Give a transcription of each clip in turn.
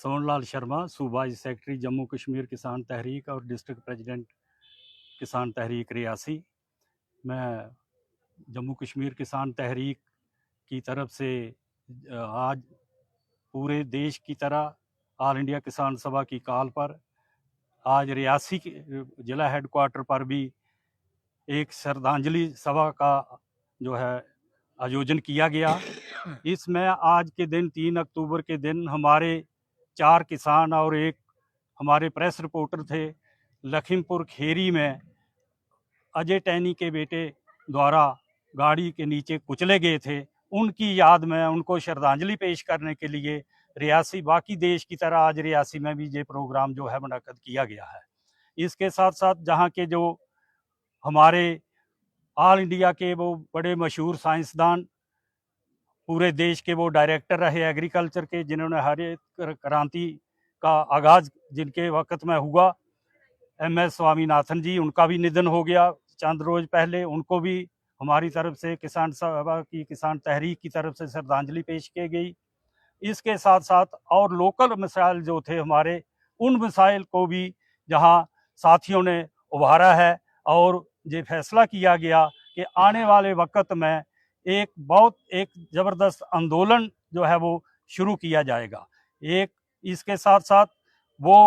सोनलाल शर्मा, सूबाई सेक्रेटरी जम्मू कश्मीर किसान तहरीक और डिस्ट्रिक्ट प्रेसिडेंट किसान तहरीक रियासी। मैं जम्मू कश्मीर किसान तहरीक की तरफ से आज पूरे देश की तरह ऑल इंडिया किसान सभा की कॉल पर आज रियासी के जिला हेडक्वार्टर पर भी एक श्रद्धांजलि सभा का जो है आयोजन किया गया। इसमें आज के दिन 3 अक्टूबर के दिन हमारे 4 किसान और एक हमारे प्रेस रिपोर्टर थे लखीमपुर खेरी में अजय टैनी के बेटे द्वारा गाड़ी के नीचे कुचले गए थे। उनकी याद में उनको श्रद्धांजलि पेश करने के लिए रियासी बाकी देश की तरह आज रियासी में भी ये प्रोग्राम जो है मुनक्कद किया गया है। इसके साथ साथ जहाँ के जो हमारे ऑल इंडिया के वो बड़े मशहूर साइंसदान, पूरे देश के वो डायरेक्टर रहे एग्रीकल्चर के, जिन्होंने हरित क्रांति का आगाज जिनके वक्त में हुआ, MS स्वामीनाथन जी, उनका भी निधन हो गया चंद रोज पहले। उनको भी हमारी तरफ से किसान सभा की किसान तहरीक की तरफ से श्रद्धांजलि पेश की गई। इसके साथ साथ और लोकल मसाइल जो थे हमारे, उन मसाइल को भी जहां साथियों ने उभारा है और ये फैसला किया गया कि आने वाले वक्त में एक ज़बरदस्त आंदोलन जो है वो शुरू किया जाएगा। एक इसके साथ साथ वो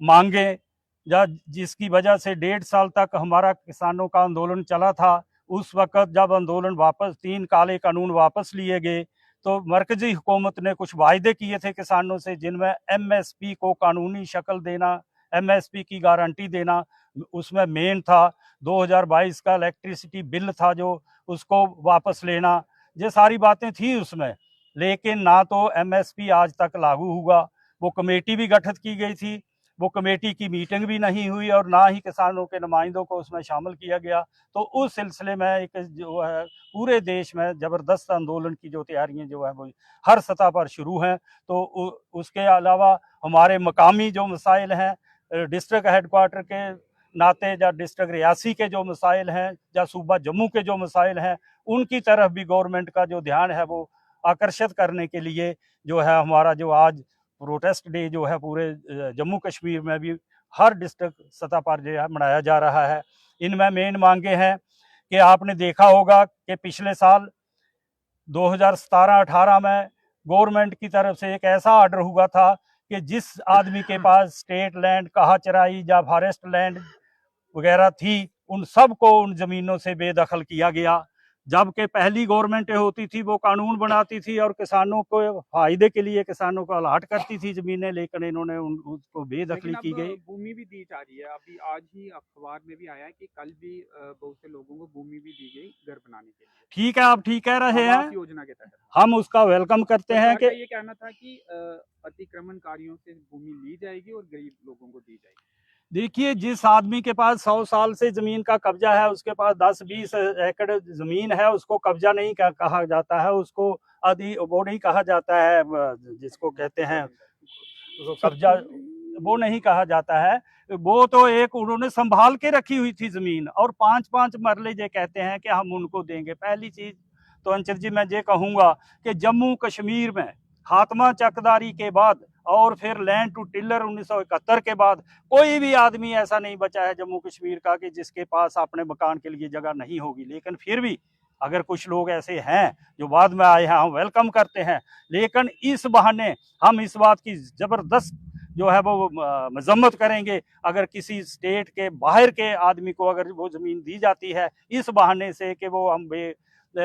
मांगे जिसकी वजह से 1.5 साल तक हमारा किसानों का आंदोलन चला था, उस वक्त जब आंदोलन वापस 3 काले कानून वापस लिए गए तो मरकजी हुकूमत ने कुछ वायदे किए थे किसानों से, जिनमें MSP को कानूनी शक्ल देना, MSP की गारंटी देना, उसमें मेन था 2022 का इलेक्ट्रिसिटी बिल था जो उसको वापस लेना। ये सारी बातें थी उसमें, लेकिन ना तो MSP आज तक लागू हुआ। वो कमेटी भी गठित की गई थी, वो कमेटी की मीटिंग भी नहीं हुई और ना ही किसानों के नुमाइंदों को उसमें शामिल किया गया। तो उस सिलसिले में एक जो है पूरे देश में ज़बरदस्त आंदोलन की जो तैयारियां जो है वो हर सतह पर शुरू हैं। तो उसके अलावा हमारे मकामी जो मसाइल हैं, डिस्ट्रिक्ट हेडक्वार्टर के नाते या डिस्ट्रिक्ट रियासी के जो मसाइल हैं या सूबा जम्मू के जो मसाइल हैं, उनकी तरफ भी गवर्नमेंट का जो ध्यान है वो आकर्षित करने के लिए जो है हमारा जो आज प्रोटेस्ट डे जो है पूरे जम्मू कश्मीर में भी हर डिस्ट्रिक्ट सतह पर जो है मनाया जा रहा है। इनमें मेन मांगे हैं कि आपने देखा होगा कि पिछले साल 2017-18 में गवर्नमेंट की तरफ से एक ऐसा ऑर्डर हुआ था कि जिस आदमी के पास स्टेट लैंड, कहा चराई या फॉरेस्ट लैंड वगैरह थी, उन सबको उन जमीनों से बेदखल किया गया। जबकि पहली गवर्नमेंट होती थी वो कानून बनाती थी और किसानों को फायदे के लिए किसानों को अलॉट करती थी जमीनें, लेकिन इन्होंने उसको बेदखली की गई। भूमि भी दी जा रही है। अभी आज ही अखबार में भी आया है कि कल भी बहुत से लोगों को भूमि भी दी गई घर बनाने के लिए। ठीक है, आप ठीक कह रहे हैं, योजना के तहत हम उसका वेलकम करते हैं कि ये कहना था कि अतिक्रमणकारियों से भूमि ली जाएगी और गरीब लोगों को दी जाएगी। देखिए, जिस आदमी के पास 100 साल से जमीन का कब्जा है, उसके पास 10-20 एकड़ जमीन है, उसको कब्जा नहीं कहा जाता है, उसको वो नहीं कहा जाता है, जिसको कहते हैं कब्जा, वो नहीं कहा जाता है। वो तो एक उन्होंने संभाल के रखी हुई थी जमीन, और 5-5 मरले ये कहते हैं कि हम उनको देंगे। पहली चीज तो अंचल जी मैं ये कहूंगा कि जम्मू कश्मीर में खात्मा चकदारी के बाद और फिर लैंड टू टिलर 1971 के बाद कोई भी आदमी ऐसा नहीं बचा है जम्मू कश्मीर का कि जिसके पास अपने मकान के लिए जगह नहीं होगी। लेकिन फिर भी अगर कुछ लोग ऐसे हैं जो बाद में आए हैं, हम वेलकम करते हैं। लेकिन इस बहाने हम इस बात की जबरदस्त जो है वो मजम्मत करेंगे अगर किसी स्टेट के बाहर के आदमी को अगर वो जमीन दी जाती है इस बहाने से कि वो हम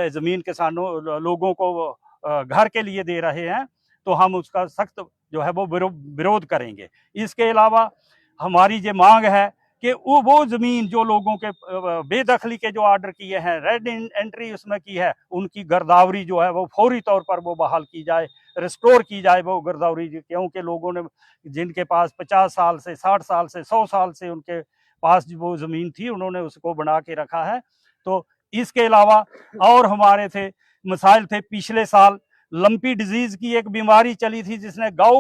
जमीन किसानों लोगों को घर के लिए दे रहे हैं, तो हम उसका सख्त जो है वो विरोध करेंगे। इसके अलावा हमारी ये मांग है कि वो जमीन जो लोगों के बेदखली के जो ऑर्डर किए हैं, रेड एंट्री उसमें की है, उनकी गिरदावरी जो है वो फौरी तौर पर वो बहाल की जाए, रिस्टोर की जाए वो गिरदावरी। क्योंकि लोगों ने जिनके पास 50 साल से 60 साल से 100 साल से उनके पास वो जमीन थी, उन्होंने उसको बना के रखा है। तो इसके अलावा और हमारे थे मसाइल थे। पिछले साल लंपी डिजीज की एक बीमारी चली थी जिसने गौ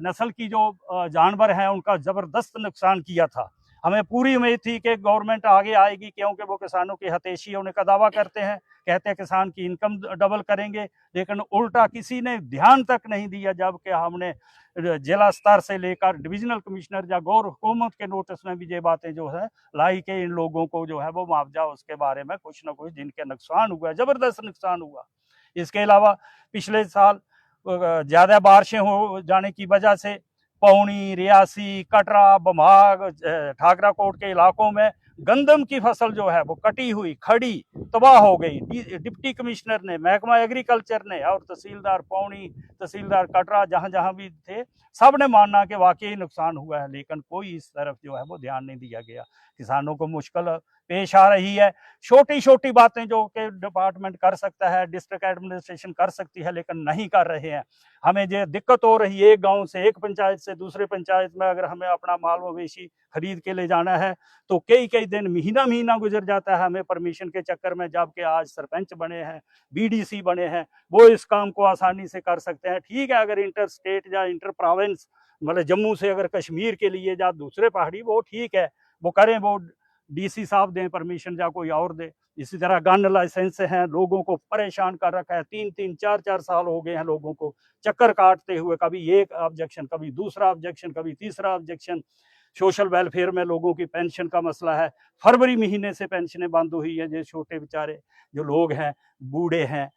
नस्ल की जो जानवर हैं उनका जबरदस्त नुकसान किया था। हमें पूरी उम्मीद थी कि गवर्नमेंट आगे आएगी, क्योंकि वो किसानों की हतेशी होने का दावा करते हैं कहते किसान की इनकम डबल करेंगे, लेकिन उल्टा किसी ने ध्यान तक नहीं दिया, जबकि हमने जिला स्तर से लेकर डिविजनल कमिश्नर या गौर हुकूमत के नोटिस में भी ये बातें जो है लाई के इन लोगों को जो है वो मुआवजा उसके बारे में कुछ ना कुछ जिनके नुकसान हुआ, जबरदस्त नुकसान हुआ। इसके अलावा पिछले साल ज़्यादा बारिशें हो जाने की वजह से पौनी, रियासी, कटरा, बमाग, ठाकराकोट के इलाकों में गंदम की फसल जो है वो कटी हुई, खड़ी, तबाह हो गई। डिप्टी कमिश्नर ने, महकमा एग्रीकल्चर ने और तहसीलदार पौनी, तहसीलदार कटरा, जहां जहां भी थे, सब ने माना कि वाकई नुकसान हुआ है, लेकिन कोई इस तरफ जो है वो ध्यान नहीं दिया गया। किसानों को मुश्किल पेश आ रही है। छोटी छोटी बातें जो कि डिपार्टमेंट कर सकता है, डिस्ट्रिक्ट एडमिनिस्ट्रेशन कर सकती है, लेकिन नहीं कर रहे हैं। हमें जो दिक्कत हो रही है, एक गांव से, एक पंचायत से दूसरे पंचायत में अगर हमें अपना माल मवेशी खरीद के ले जाना है तो कई कई दिन, महीना महीना गुजर जाता है हमें परमिशन के चक्कर में, जबकि आज सरपंच बने हैं, बीडीसी बने हैं, वो इस काम को आसानी से कर सकते हैं। ठीक है, अगर इंटर स्टेट या इंटर प्रोविंस, मतलब जम्मू से अगर कश्मीर के लिए या दूसरे पहाड़ी, वो ठीक है, वो करें, वो डीसी साहब दें परमिशन या कोई और दे। इसी तरह गन लाइसेंस हैं, लोगों को परेशान कर रखा है, 3-3, 4-4 साल हो गए हैं लोगों को चक्कर काटते हुए, कभी एक ऑब्जेक्शन, कभी दूसरा ऑब्जेक्शन, कभी तीसरा ऑब्जेक्शन। सोशल वेलफेयर में लोगों की पेंशन का मसला है, फरवरी महीने से पेंशनें बंद हुई है। जो छोटे बेचारे जो लोग हैं, बूढ़े हैं,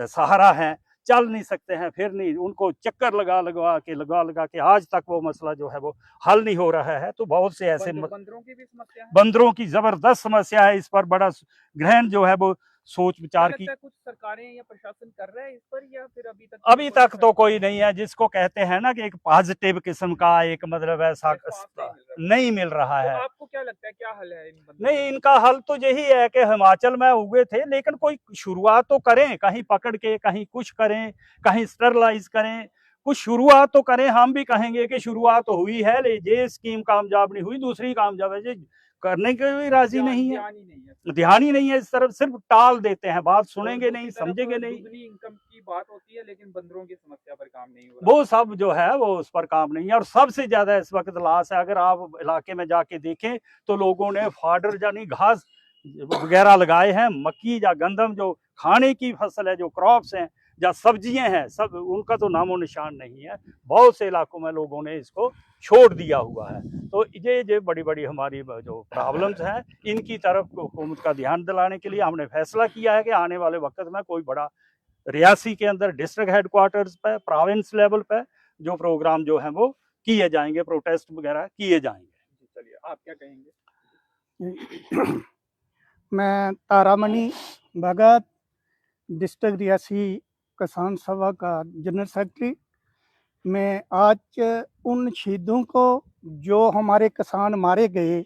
सहारा हैं, चल नहीं सकते हैं, फिर नहीं, उनको चक्कर लगा के आज तक वो मसला जो है वो हल नहीं हो रहा है। तो बहुत से ऐसे बंदरों की भी समस्या है, बंदरों की जबरदस्त समस्या है। इस पर बड़ा गहन जो है वो सोच विचार की, कुछ सरकारें या प्रशासन कर रहा है इस पर, या फिर अभी तक तो कोई नहीं है। जिसको कहते हैं ना कि एक पॉजिटिव किस्म का एक मतलब ऐसा नहीं मिल रहा है। तो आपको क्या लगता है क्या हल है इन नहीं, इनका हल तो यही है कि हिमाचल में हुए थे, लेकिन कोई शुरुआत तो करें, कहीं पकड़ के, कहीं कुछ करें, कहीं स्टरलाइज करें, कुछ शुरुआत तो करें। हम भी कहेंगे कि शुरुआत तो हुई है, ये स्कीम कामयाब नहीं हुई, दूसरी कामयाब है, करने के भी राजी नहीं है, ध्यान ही नहीं है इस तरफ, सिर्फ टाल देते हैं, बात सुनेंगे नहीं, समझेंगे नहीं। इनकम की बात होती है, लेकिन बंदरों की समस्या पर काम नहीं हो रहा, वो सब जो है वो उस पर काम नहीं है। और सबसे ज्यादा इस वक्त लॉस है, अगर आप इलाके में जाके देखें तो लोगों ने फॉडर यानी घास वगैरह लगाए हैं, मक्की या गंदम जो खाने की फसल है, जो क्रॉप्स हैं या सब्जियां हैं, सब उनका तो नामो निशान नहीं है। बहुत से इलाकों में लोगों ने इसको छोड़ दिया हुआ है। तो ये बड़ी बड़ी हमारी जो प्रॉब्लम्स हैं, इनकी तरफ हुकूमत का ध्यान दिलाने के लिए हमने फैसला किया है कि आने वाले वक्त में कोई बड़ा रियासी के अंदर डिस्ट्रिक्ट हेडक्वार्टर्स पे, प्रोविंस लेवल पे जो प्रोग्राम जो है वो किए जाएंगे, प्रोटेस्ट वगैरह किए जाएंगे। चलिए, आप क्या कहेंगे? मैं तारामणि भगत, डिस्ट्रिक्ट रियासी किसान सभा का जनरल सेक्रेटरी। मैं आज उन शहीदों को जो हमारे किसान मारे गए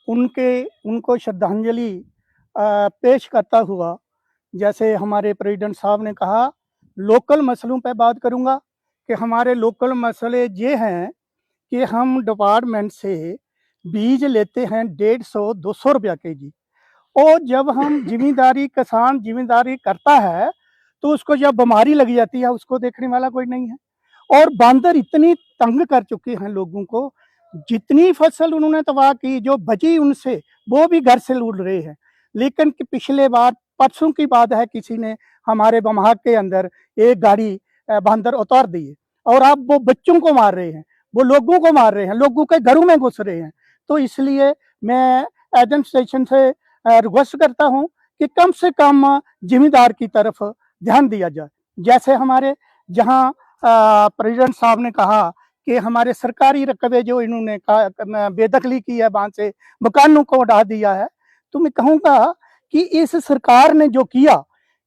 उनको श्रद्धांजलि पेश करता हुआ, जैसे हमारे प्रेसिडेंट साहब ने कहा, लोकल मसलों पे बात करूंगा कि हमारे लोकल मसले ये हैं कि हम डिपार्टमेंट से बीज लेते हैं 150-200 रुपया केजी, और जब हम किसान जिम्मेदारी करता है तो उसको जब बीमारी लग जाती है उसको देखने वाला कोई नहीं है। और बांदर इतनी तंग कर चुके हैं लोगों को, जितनी फसल उन्होंने तबाह की, जो बची उनसे वो भी घर से लूट रहे हैं। लेकिन कि पिछले बार परसों की बात है, किसी ने हमारे बमाग के अंदर एक गाड़ी बांदर उतार दी है, और अब वो बच्चों को मार रहे हैं, वो लोगों को मार रहे हैं, लोगों के घरों में घुस रहे हैं। तो इसलिए मैं एडमिनिस्ट्रेशन से रिक्वेस्ट करता हूं कि कम से कम जिम्मेदार की तरफ ध्यान दिया जाए। जैसे हमारे जहां प्रेसिडेंट साहब ने कहा कि हमारे सरकारी रकबे जो इन्होंने बेदखली की है, वहां से मकानों को उड़ा दिया है, तो मैं कहूँगा कि इस सरकार ने जो किया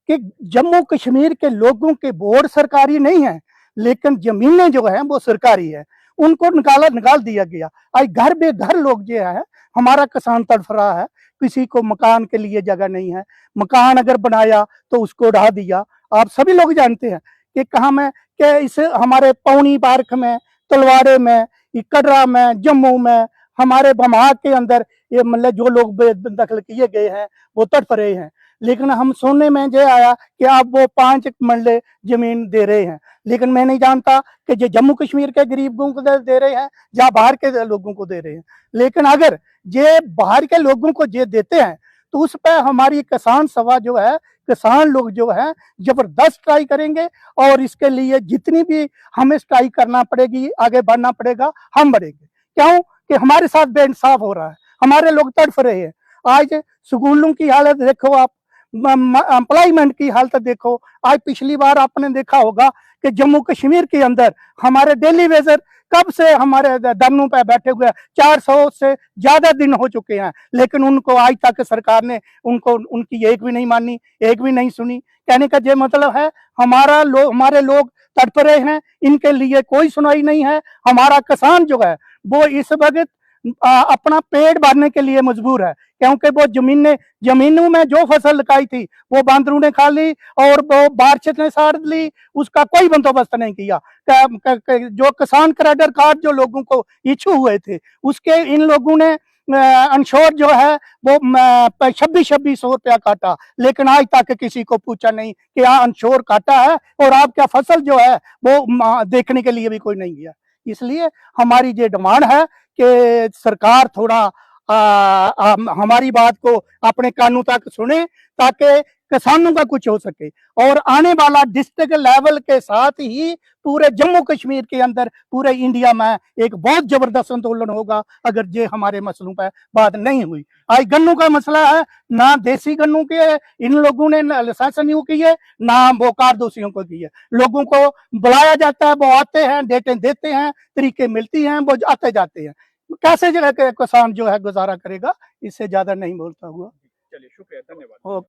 कि जम्मू कश्मीर के लोगों के बोर्ड सरकारी नहीं है, लेकिन जमीनें जो हैं वो सरकारी है, उनको निकाल दिया गया। आज घर बेघर लोग जो है, हमारा किसान तड़फ रहा है, किसी को मकान के लिए जगह नहीं है, मकान अगर बनाया तो उसको उड़ा दिया। आप सभी लोग जानते हैं कि कहाँ में, कि इस हमारे पौनी पार्क में, तलवाड़े में, कटरा में, जम्मू में, हमारे बमाग के अंदर ये मतलब जो लोग बेदखल किए गए हैं वो तड़प रहे हैं। लेकिन हम सुनने में ये आया कि आप वो 5 मरले जमीन दे रहे हैं, लेकिन मैं नहीं जानता कि ये जम्मू कश्मीर के गरीबों को दे रहे हैं या बाहर के लोगों को दे रहे हैं। लेकिन अगर ये बाहर के लोगों को ये देते हैं तो उस पर हमारी किसान सभा जो है, किसान लोग जो है जबरदस्त स्ट्राइक करेंगे और इसके लिए जितनी भी हमें स्ट्राइक करना पड़ेगी, आगे बढ़ना पड़ेगा, हम बढ़ेंगे। क्यों कि हमारे साथ बेइंसाफ हो रहा है, हमारे लोग तड़फ रहे हैं। आज स्कूलों की हालत देखो आप, एम्प्लॉयमेंट की हालत देखो। आज पिछली बार आपने देखा होगा कि जम्मू कश्मीर के अंदर हमारे डेली वेजर कब से हमारे धरनों पे बैठे हुए 400 से ज्यादा दिन हो चुके हैं, लेकिन उनको आज तक सरकार ने उनको उनकी एक भी नहीं मानी, एक भी नहीं सुनी। कहने का ये मतलब है हमारे लोग तड़प रहे हैं, इनके लिए कोई सुनाई नहीं है। हमारा किसान जो है वो इस वक्त अपना पेट भरने के लिए मजबूर है, क्योंकि वो जमीनों में जो फसल लगाई थी वो बांदरों ने खा ली और वो बारिश ने साड़ ली, उसका कोई बंदोबस्त नहीं किया। जो किसान क्रेडिट कार्ड जो लोगों को इशू हुए थे, उसके इन लोगों ने अंशोर जो है वो 2600 रुपया काटा, लेकिन आज तक किसी को पूछा नहीं कि हाँ अंशोर काटा है और आपका फसल जो है वो देखने के लिए भी कोई नहीं गया। इसलिए हमारी ये डिमांड है कि सरकार थोड़ा हमारी बात को अपने कानों तक सुने, ताकि किसानों का कुछ हो सके। और आने वाला डिस्ट्रिक्ट लेवल के साथ ही पूरे जम्मू कश्मीर के अंदर, पूरे इंडिया में एक बहुत जबरदस्त आंदोलन होगा अगर ये हमारे मसलों पर बात नहीं हुई। आज गन्नों का मसला है, ना देसी गन्नों के इन लोगों ने लाइसेंस नहीं की है, ना वो कारदोशियों को की है। लोगों को बुलाया जाता है, वो आते हैं, डेटें देते हैं, तरीके मिलती हैं, वो आते जाते हैं। कैसे जगह के किसान जो है गुजारा करेगा? इससे ज्यादा नहीं बोलता हुआ। चलिए, शुक्रिया, धन्यवाद।